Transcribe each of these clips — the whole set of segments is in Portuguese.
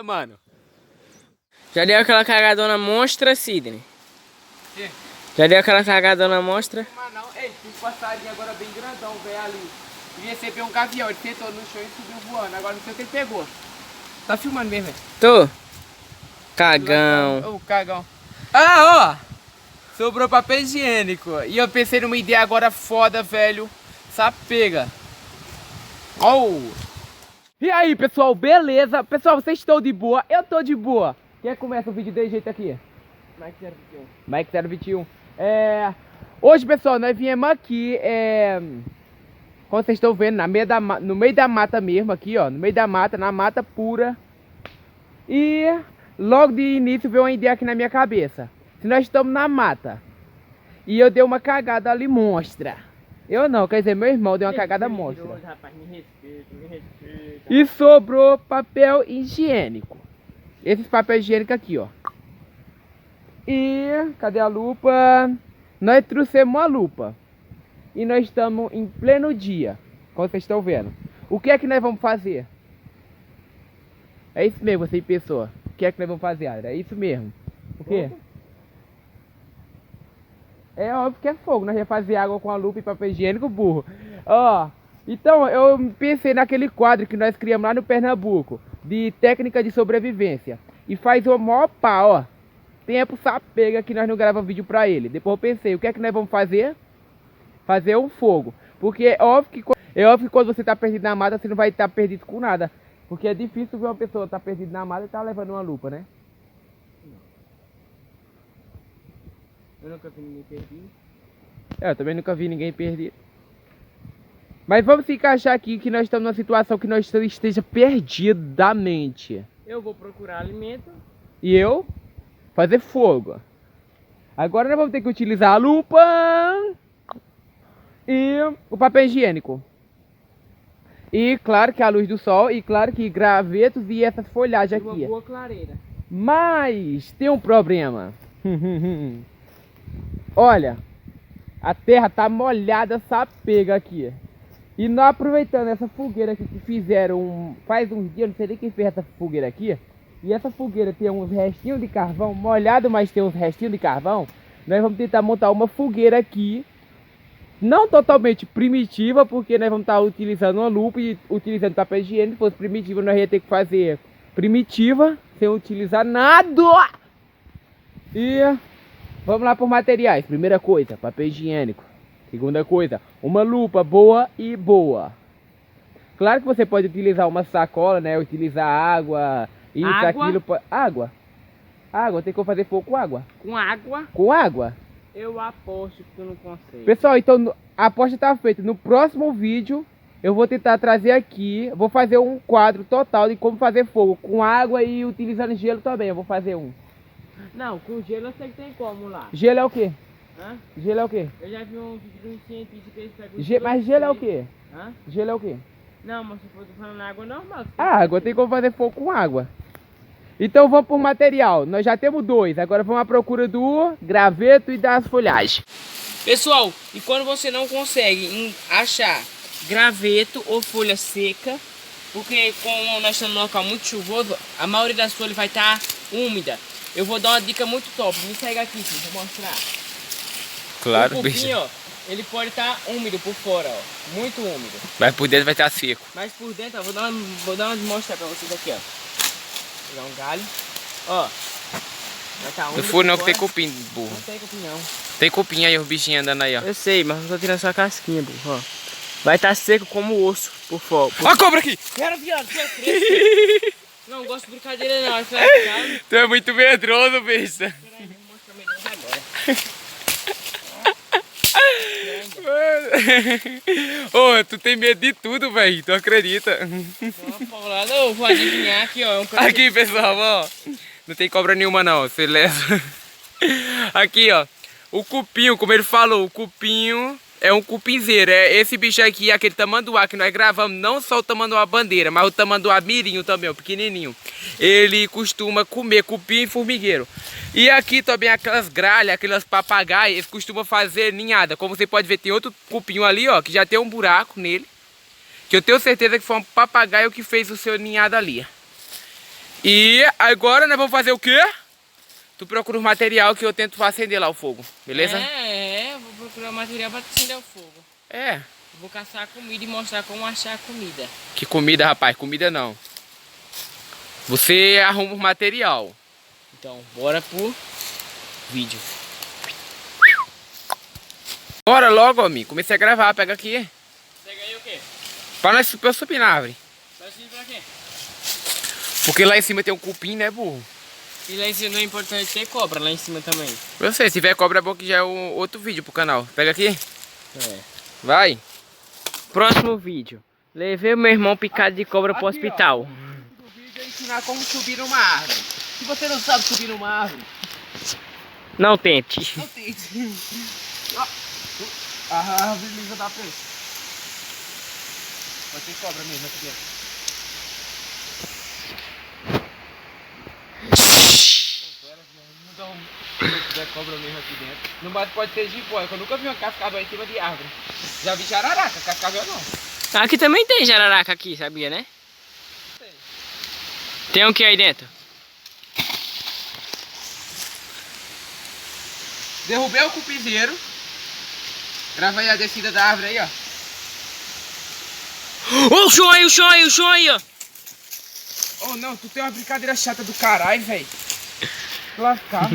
Mano. Já deu aquela cagadona monstra, Sidney? Que? Já deu aquela cagadona monstra? Mas não, ei, tem um passarinho agora bem grandão, velho, ali. Ele recebeu um gavião, ele sentou no chão e subiu voando. Agora não sei o que ele pegou. Tá filmando mesmo, velho? Tô. Cagão. Ô, cagão. Ah, ó! Sobrou papel higiênico. E eu pensei numa ideia agora foda, velho. Sapega. Oh! E aí, pessoal, beleza? Pessoal, vocês estão de boa? Eu tô de boa. Quem começa o vídeo desse jeito aqui? Mike 021. Hoje, pessoal, nós viemos aqui, como vocês estão vendo, no meio da mata mesmo, aqui, ó. No meio da mata, na mata pura. E logo de início veio uma ideia aqui na minha cabeça. Se nós estamos na mata e eu dei uma cagada ali monstra. Eu não, quer dizer, meu irmão deu uma cagada monstra. Rapaz, me respeita. E sobrou papel higiênico. Esses papéis higiênicos aqui, ó. E cadê a lupa? Nós trouxemos uma lupa. E nós estamos em pleno dia, como vocês estão vendo. O que é que nós vamos fazer? É isso mesmo, você pensou. O que é que nós vamos fazer, Adra? É isso mesmo. O quê? É óbvio que é fogo. Nós vamos fazer água com a lupa e papel higiênico, burro. Ó, então eu pensei naquele quadro que nós criamos lá no Pernambuco, de técnica de sobrevivência. E faz o maior pau, ó. Tempo sapega que nós não gravamos vídeo pra ele. Depois eu pensei, o que é que nós vamos fazer? Fazer um fogo. Porque é óbvio que quando você tá perdido na mata, você não vai estar perdido com nada. Porque é difícil ver uma pessoa tá perdida na mata e tá levando uma lupa, né? Eu nunca vi ninguém perdido. Eu também nunca vi ninguém perdido. Mas vamos se encaixar aqui que nós estamos numa situação que nós esteja perdidamente. Eu vou procurar alimento. E eu fazer fogo. Agora nós vamos ter que utilizar a lupa e o papel higiênico. E claro que a luz do sol, e claro que gravetos e essas folhagens aqui. Uma boa clareira. Mas tem um problema. Olha, a terra tá molhada, sapega aqui. E nós aproveitando essa fogueira aqui que fizeram faz uns dias, não sei nem quem fez essa fogueira aqui. E essa fogueira tem uns restinhos de carvão, molhado, mas tem uns restinhos de carvão. Nós vamos tentar montar uma fogueira aqui. Não totalmente primitiva, porque nós vamos estar utilizando uma lupa e utilizando papel higiênico. Se fosse primitiva, nós ia ter que fazer primitiva, sem utilizar nada. E vamos lá por materiais. Primeira coisa, papel higiênico. Segunda coisa, uma lupa boa e boa. Claro que você pode utilizar uma sacola, né? Utilizar água, isso, Água? aquilo. Água. Água, tem como fazer fogo com água. Com água, Com água? eu aposto que tu não consegue. Pessoal, então a aposta tá feita. No próximo vídeo eu vou tentar trazer aqui, vou fazer um quadro total de como fazer fogo com água e utilizando gelo também. Eu vou fazer um. Não, com gelo eu sei que tem como lá. Gelo é o quê? Hã? Gelo é o quê? Eu já vi um vídeo de um cientista que eles pegam Mas gelo é o quê? Hã? Gelo é o quê? Não, mas se for falando água normal. Água, tem como fazer fogo com água. Então vamos por material. Nós já temos dois. Agora vamos à procura do graveto e das folhagens. Pessoal, e quando você não consegue achar graveto ou folha seca, porque como nós estamos num local muito chuvoso, a maioria das folhas vai estar úmida. Eu vou dar uma dica muito top. Me segue aqui, filho, vou mostrar. Claro, o cupim, ó, ele pode estar úmido por fora, ó, muito úmido. Mas por dentro vai estar seco. Mas por dentro, ó, vou dar uma mostrar pra vocês aqui, ó. Vou pegar um galho, ó. Vai estar úmido. Não for não por que tem fora. cupim, burro. Não tem cupim não. Tem cupim aí, os bichinhos andando aí, ó. Eu sei, mas não tô tirando só a casquinha, burro, ó. Vai estar seco como osso por fora. Ó a cobra aqui! Quero, viado, você é fresco. Não gosto de brincadeira não, você vai ficar. Tu é muito medroso, besta. Peraí, vou mostrar melhor agora. Ô, tu tem medo de tudo, velho. Tu acredita? Eu vou adivinhar aqui, ó. Aqui, pessoal, ó. Não tem cobra nenhuma, não. Você leva. Aqui, ó. O cupinho, como ele falou, o cupinho é um cupinzeiro. É esse bicho aqui, aquele tamanduá que nós gravamos. Não só o tamanduá bandeira, mas o tamanduá mirinho também, o pequenininho. Ele costuma comer cupim e formigueiro. E aqui também aquelas gralhas, aquelas papagaias, eles costumam fazer ninhada. Como você pode ver, tem outro cupinho ali, ó, que já tem um buraco nele. Que eu tenho certeza que foi um papagaio que fez o seu ninhado ali. E agora nós vamos fazer o quê? Tu procura o material que eu tento acender lá o fogo, beleza? Vou procurar material pra acender o fogo. É. Vou caçar a comida e mostrar como achar a comida. Que comida, rapaz? Comida não. Você arruma o material. Então, bora pro vídeo. Bora logo, amigo. Comecei a gravar, pega aqui. Pega aí o quê? Pra eu subir na árvore. Vai subir pra quê? Porque lá em cima tem um cupim, né, burro? E lá em cima não é importante ter cobra, lá em cima também. Eu sei, se tiver cobra é bom que já é outro vídeo pro canal. Pega aqui. É. Vai. Próximo vídeo. Levei o meu irmão picado de cobra pro hospital. O vídeo é ensinar como subir numa árvore. Se você não sabe subir numa árvore, Não tente. não tente. A árvore lisa da frente. Pode ter cobra mesmo aqui dentro. Se tiver cobra mesmo aqui dentro. No mais pode ter jiboia, eu nunca vi uma cascavel em cima de árvore. Já vi jararaca, cascavel não. Aqui também tem jararaca aqui, sabia, né? Tem o que aí dentro? Derrubei o cupizeiro. Grava aí a descida da árvore aí, ó. Ô, o chão aí, o chão aí, o chão aí, ó. Oh não, tu tem uma brincadeira chata do caralho, velho. Lascar.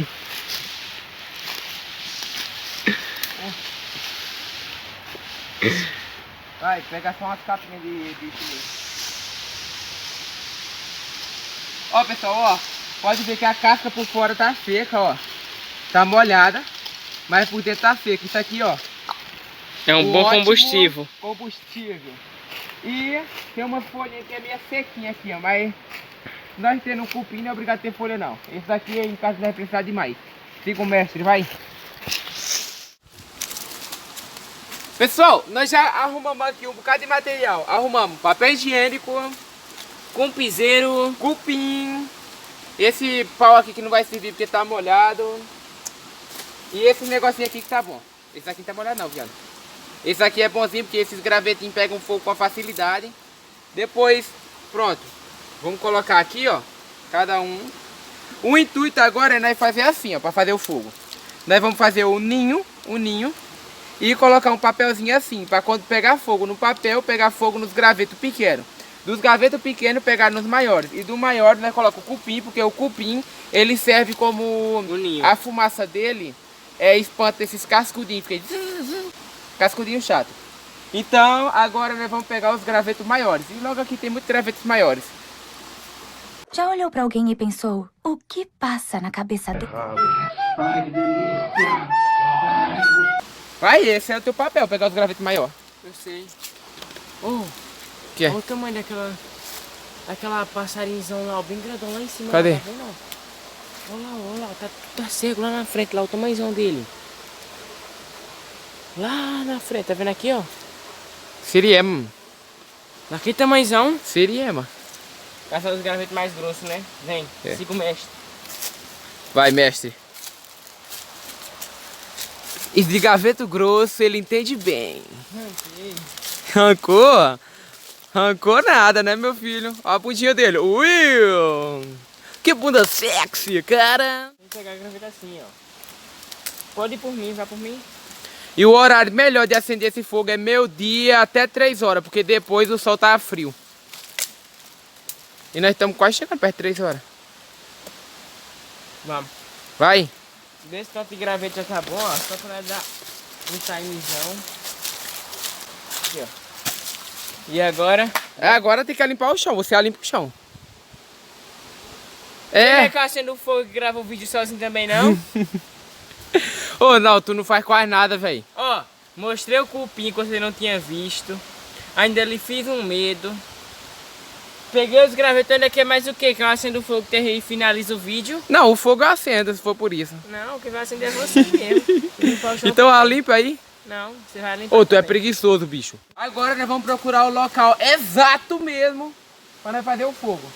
Vai, pega só umas capinhas de chinês. Ó, pessoal, ó. Pode ver que a casca por fora tá seca, ó. Tá molhada, mas por dentro tá seca. Isso aqui, ó. É um bom combustível. Combustível. E tem umas folhinhas que é meio sequinha aqui, ó. Mas nós tendo um cupim não é obrigado a ter folha, não. Esse daqui em casa vai precisar de mais. Siga o mestre, vai. Pessoal, nós já arrumamos aqui um bocado de material. Arrumamos papel higiênico, Com piseiro. cupim, esse pau aqui que não vai servir porque tá molhado. E esse negocinho aqui que tá bom. Esse aqui não tá molhado não, viado. Esse aqui é bonzinho porque esses gravetinhos pegam fogo com facilidade. Depois, pronto. Vamos colocar aqui, ó, cada um. O intuito agora é nós fazer assim, ó, pra fazer o fogo. Nós vamos fazer o ninho e colocar um papelzinho assim, para quando pegar fogo no papel, pegar fogo nos gravetos pequenos. Dos gravetos pequenos, pegar nos maiores. E do maior, nós colocamos o cupim, porque o cupim, ele serve como... ninho. A fumaça dele espanta esses cascudinhos, fica cascudinho chato. Então, agora nós vamos pegar os gravetos maiores. E logo aqui tem muitos gravetos maiores. Já olhou pra alguém e pensou, o que passa na cabeça dele? Vai, esse é o teu papel, pegar os gravetos maiores. Eu sei. Oh, Que é? olha o tamanho daquela passarinzão lá, bem grandão lá em cima. Cadê? Lá, tá vendo? Olha lá, tá cego lá na frente, lá o tamanhozão dele. Lá na frente, tá vendo aqui, ó? Siriema. Naquele tamanhozão. Siriema. Caçar os gravetos mais grossos, né? Vem, siga o mestre. Vai, mestre. E de graveto grosso ele entende bem. Rancou? Rancou nada, né, meu filho? Olha a bundinha dele. Will! Que bunda sexy, cara! Vou pegar a graveta assim, ó. Pode ir por mim, vai por mim. E o horário melhor de acender esse fogo é meio-dia até 3 horas, porque depois o sol tá frio. E nós estamos quase chegando perto de 3 horas. Vamos. Vai! Desse tanto de gravete já tá bom, ó. Só pra dar um timezão. Aqui, ó. E agora? Agora tem que limpar o chão, você limpa o chão. Você não é que acende o fogo e grava o vídeo sozinho também, não? Ô, não, tu não faz quase nada, velho. Ó, mostrei o cupim que você não tinha visto. Ainda lhe fiz um medo. Peguei os gravetos, ainda quer mais o quê? Que eu acendo o fogo e finalizo o vídeo? Não, o fogo eu acendo, se for por isso. Não, o que vai acender é você mesmo. Então a limpa aí. Não, você vai limpar. Ô, tu é também. preguiçoso, bicho. Agora nós vamos procurar o local exato mesmo para nós fazer o fogo.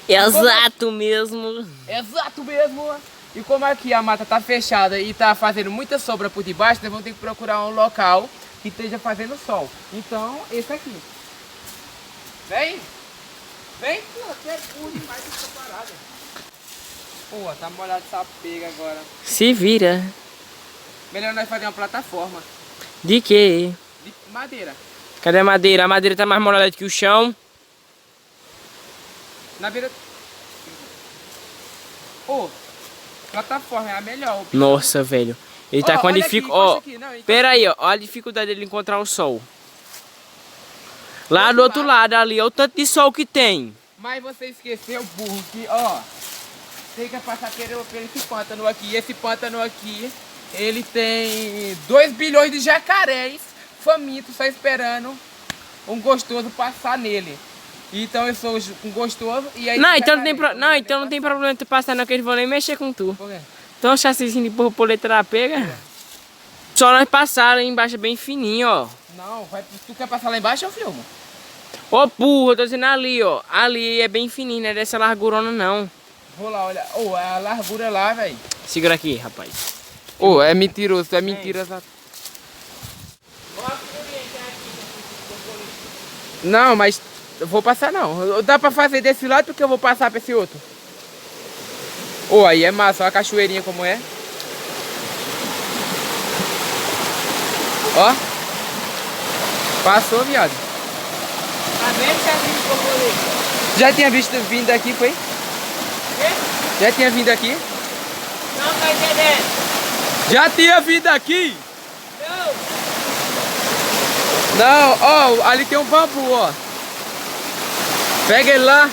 Exato mesmo. Exato mesmo. E como aqui a mata tá fechada e tá fazendo muita sombra por debaixo, nós vamos ter que procurar um local que esteja fazendo sol. Então, esse aqui. Vem. Vem, pô, você é burro demais essa parada. Pô, tá molhado essa pega agora. Se vira. Melhor nós fazer uma plataforma De quê? de madeira. Cadê a madeira? A madeira tá mais molhada que o chão. Na beira... Pô, plataforma é a melhor. Nossa, velho. Ele tá Ó, com a olha dificuldade. Ó, aqui, não, encosta pera aí, ó. Olha a dificuldade dele encontrar o sol. Lá do outro lado ali, ó, o tanto de sol que tem. Mas você esqueceu, burro, que, ó, tem que passar por esse pântano aqui. Esse pântano aqui, ele tem 2 bilhões de jacarés famintos só esperando um gostoso passar nele. Então eu sou um gostoso e aí... Não, então não tem, então não tem problema tu passar não, que eles vão nem mexer com tu. Por quê? Então o chassizinho de borboleta da pega. Só nós passaram embaixo bem fininho, ó. Não, tu quer passar lá embaixo, eu filmo. Ô burro, eu tô dizendo ali, ó. Ali é bem fininho, não é dessa largurona não. Vou lá, olha. Ô, a largura lá, velho. Segura aqui, rapaz. Ô, é mentiroso, é mentira essa... Não, mas eu vou passar não. Dá pra fazer desse lado porque eu vou passar pra esse outro. Ô, aí é massa, olha a cachoeirinha como é. Ó. Passou, viado. Tá vendo, chassizinho de borboleta? Já tinha vindo daqui, foi? Quê? Já tinha vindo aqui? Não tá entendendo. Já tinha vindo aqui? Não. Não, ó, ali tem um bambu, ó. Pega ele lá.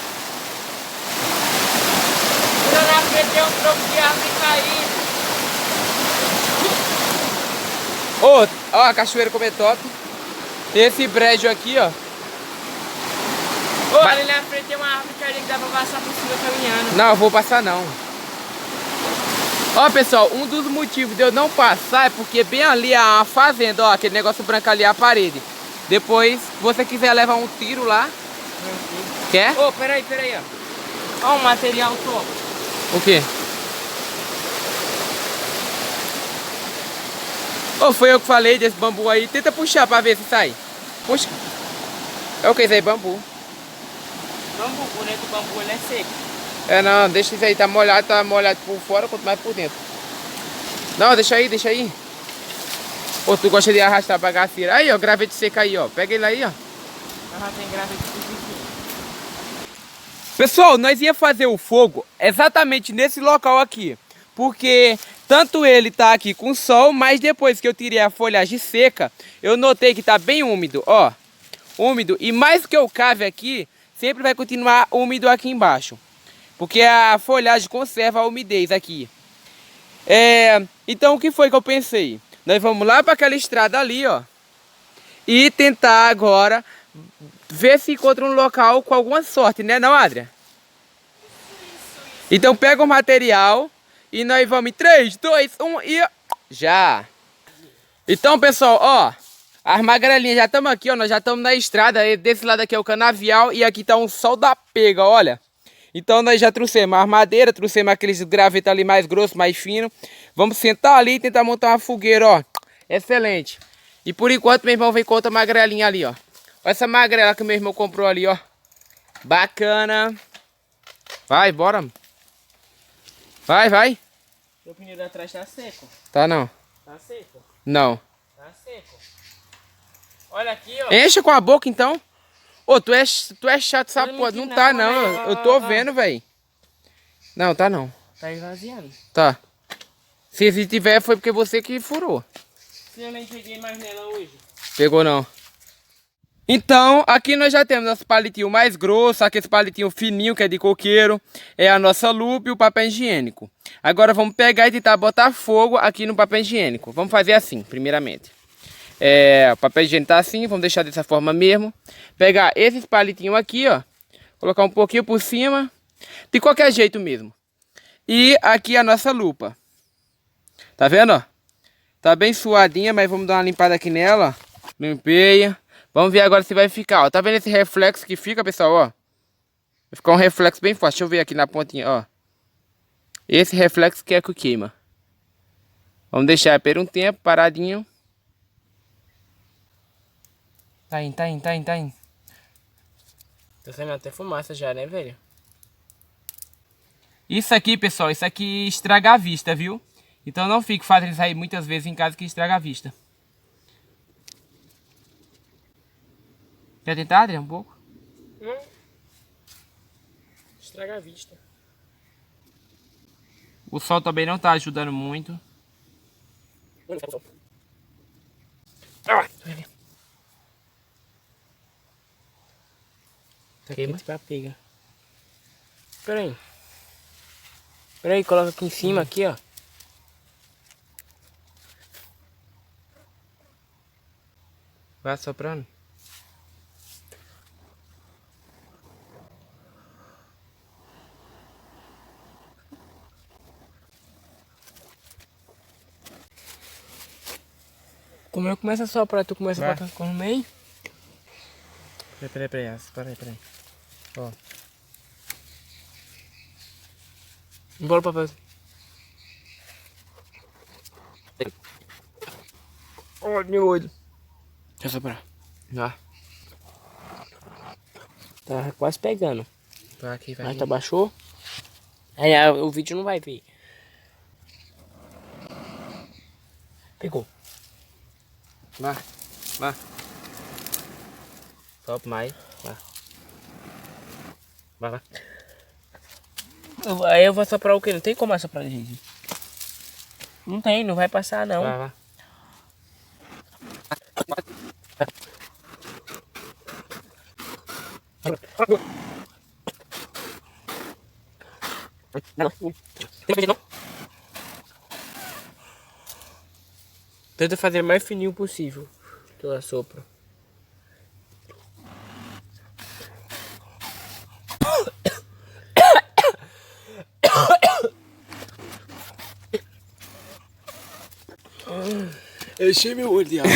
Pula na frente, tem um tronco de árvore caindo. Ó, a cachoeira como é top. Tem esse brejo aqui, ó. Ô, ali na frente tem uma árvore caindo que dá pra passar por cima caminhando. Não, eu vou passar não. Ó, pessoal, um dos motivos de eu não passar é porque bem ali a fazenda, ó, aquele negócio branco ali é a parede. Depois, se você quiser levar um tiro lá, quer? Ô, peraí, ó. Ó o material top. O quê? Ô, foi eu que falei desse bambu aí. Tenta puxar pra ver se sai. Puxa. É o que? Isso aí, bambu. Bambu, por dentro do bambu ele é seco. É, não, deixa isso aí, tá molhado por fora, quanto mais por dentro. Não, deixa aí, deixa aí. Ô, tu gosta de arrastar bagaceira. Aí, ó, gravete seco aí, ó. Pega ele aí, ó. Já tem gravete pequenininho. Pessoal, nós ia fazer o fogo exatamente nesse local aqui. Porque tanto ele tá aqui com sol, mas depois que eu tirei a folhagem seca, eu notei que tá bem úmido, ó. Úmido. E mais que eu cave aqui, sempre vai continuar úmido aqui embaixo. Porque a folhagem conserva a umidez aqui. Então o que foi que eu pensei? Nós vamos lá para aquela estrada ali, ó. E tentar agora ver se encontra um local com alguma sorte, né não, Adria? Então pega o material e nós vamos em 3, 2, 1 e... Já! Então, pessoal, ó. As magrelinhas já estamos aqui, ó. Nós já estamos na estrada. Desse lado aqui é o canavial e aqui tá um sol da pega, olha. Então nós já trouxemos as madeiras, trouxemos aqueles gravetos ali mais grossos, mais finos. Vamos sentar ali e tentar montar uma fogueira, ó. Excelente. E por enquanto meu irmão vem com outra magrelinha ali, ó. Olha essa magrela que meu irmão comprou ali, ó. Bacana. Vai, bora. Vai, vai. O pneu de atrás tá seco. Tá não. Tá seco. Não. Tá seco. Olha aqui, ó. Enche com a boca então. Ô, tu é chato essa Não porra. menti Não não, tá né? não. Eu tô vendo, velho. Não, tá não. Tá esvaziando. Tá. Se tiver foi porque você que furou. Se eu nem peguei mais nela hoje. Pegou não. Então, aqui nós já temos nosso palitinho mais grosso, aquele palitinho fininho que é de coqueiro, é a nossa lupa e o papel higiênico. Agora vamos pegar e tentar botar fogo aqui no papel higiênico. Vamos fazer assim, primeiramente. O papel higiênico tá assim, vamos deixar dessa forma mesmo. Pegar esses palitinhos aqui, ó, colocar um pouquinho por cima, de qualquer jeito mesmo. E aqui a nossa lupa. Tá vendo, ó? Tá bem suadinha, mas vamos dar uma limpada aqui nela, ó. Limpei. Vamos ver agora se vai ficar, ó. Tá vendo esse reflexo que fica, pessoal, ó? Vai ficar um reflexo bem forte. Deixa eu ver aqui na pontinha, ó. Esse reflexo que é que queima. Vamos deixar por um tempo, paradinho. Tá indo. Tá saindo até fumaça já, né, velho? Isso aqui, pessoal, isso aqui estraga a vista, viu? Então não fique fazendo isso aí muitas vezes em casa que estraga a vista. Quer tentar, Adriano, um pouco? Estraga a vista. O sol também não tá ajudando muito. Ah! Tá quente pra pega. Espera aí. Espera aí, coloca aqui em cima, aqui, ó. Vai soprando. Como eu começo a soprar, tu começa a Vai. botar com o meio? Peraí. Ó. Embora o papel. Olha meu olho. Deixa eu soprar. Vai. Tá quase pegando. Vai aqui, vai Mas aqui. tá baixou. Aí o vídeo não vai ver. Pegou. Vai. Sopra mais. Vai. Aí eu vou soprar o quê? Não tem como assoprar, gente. Não tem, não vai passar não. Vai. Tenta fazer o mais fininho possível que eu assopro. Eu enchi meu olho de água.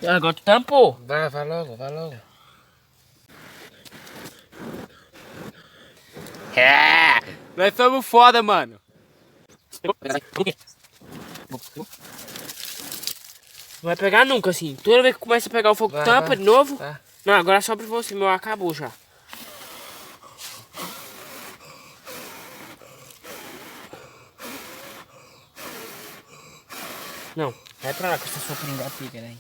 Agora tu tampou. Vai logo. É! Nós somos foda, mano. Não vai pegar nunca assim. Toda vez que começa a pegar o fogo, tampa vai. de novo. Vai. Não, agora só pra você, meu acabou já. Não, vai pra lá com essa sua pringa pica, né?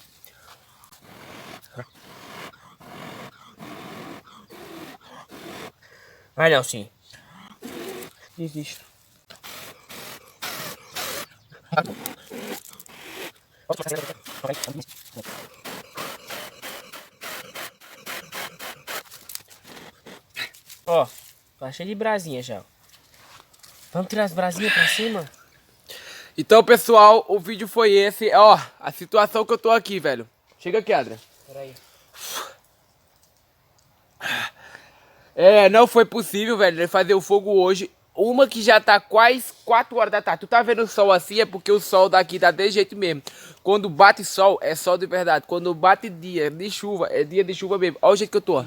Vai, Nelson. Desisto. Ó, tá cheio de brasinha já. Vamos tirar as brasinhas pra cima? Então, pessoal, o vídeo foi esse. Ó, a situação que eu tô aqui, velho. Chega aqui, Adria. Pera aí. Não foi possível, velho, fazer o fogo hoje. Uma que já tá quase 4 horas da tarde. Tu tá vendo o sol assim, é porque o sol daqui tá desse jeito mesmo. Quando bate sol, é sol de verdade. Quando bate dia de chuva, é dia de chuva mesmo. Olha o jeito que eu tô.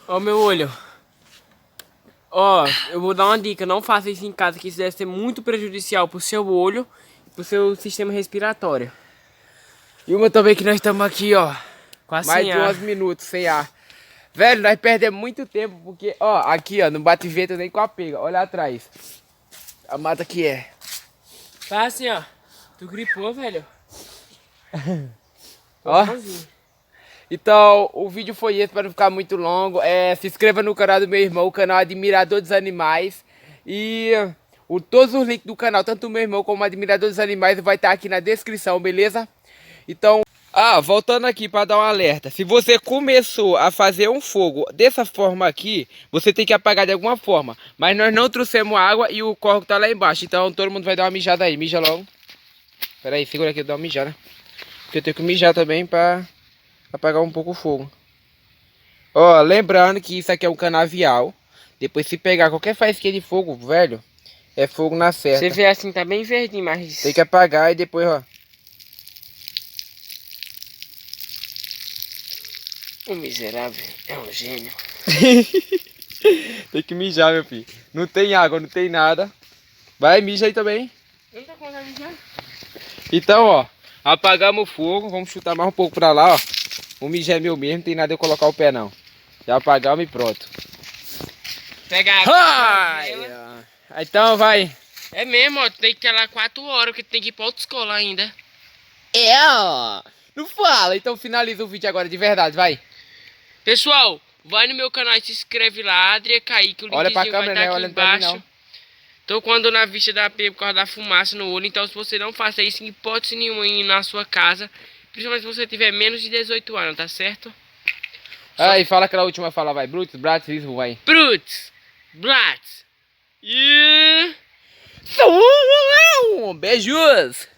Ó meu olho. Ó, eu vou dar uma dica. Não faça isso em casa, que isso deve ser muito prejudicial pro seu olho e pro seu sistema respiratório. E uma também que nós estamos aqui, ó. Quase Mais sem de ar. 11 minutos sem ar. Velho, nós perdemos muito tempo, porque, ó, aqui, ó, não bate vento nem com a pega. Olha atrás. A mata que é. Tá assim, ó. Tu gripou, velho? Ó. Bonzinho. Então, o vídeo foi esse, para não ficar muito longo. Se inscreva no canal do meu irmão, o canal Admirador dos Animais. E todos os links do canal, tanto do meu irmão como Admirador dos Animais, vai estar aqui na descrição, beleza? Então, voltando aqui para dar um alerta. Se você começou a fazer um fogo dessa forma aqui, você tem que apagar de alguma forma. Mas nós não trouxemos água e o córrego tá lá embaixo. Então todo mundo vai dar uma mijada aí. Mija logo. Pera aí, segura aqui, eu dou uma mijada. Porque eu tenho que mijar também para apagar um pouco o fogo. Ó, lembrando que isso aqui é um canavial. Depois se pegar qualquer faísquinha de fogo, velho, é fogo na certa. Você vê assim, tá bem verdinho, mas... Tem que apagar e depois, ó. O miserável é um gênio. Tem que mijar, meu filho. Não tem água, não tem nada. Vai, mija aí também. Eu não tô com vontade de mijar. Então, ó, apagamos o fogo. Vamos chutar mais um pouco pra lá, ó. O mijar é meu mesmo, não tem nada de eu colocar o pé, não. Já apagamos e pronto. Pega a água. Ai, então, vai. É mesmo, ó. Tem que estar lá 4 horas, porque tem que ir pra outra escola ainda. É, ó. Não fala. Então finaliza o vídeo agora, de verdade, vai. Pessoal, vai no meu canal e se inscreve lá, Adria Kaique, o Olha pra linkzinho vai câmera, estar né? aqui Olhando pra mim, embaixo. não. Tô com a dor na vista da P por causa da fumaça no olho, então se você não faça isso em hipótese nenhuma ir na sua casa, principalmente se você tiver menos de 18 anos, tá certo? Aí, fala aquela última fala, vai. Brutus, Bratis, isso, vai. Bruts, Brats, e... Beijos!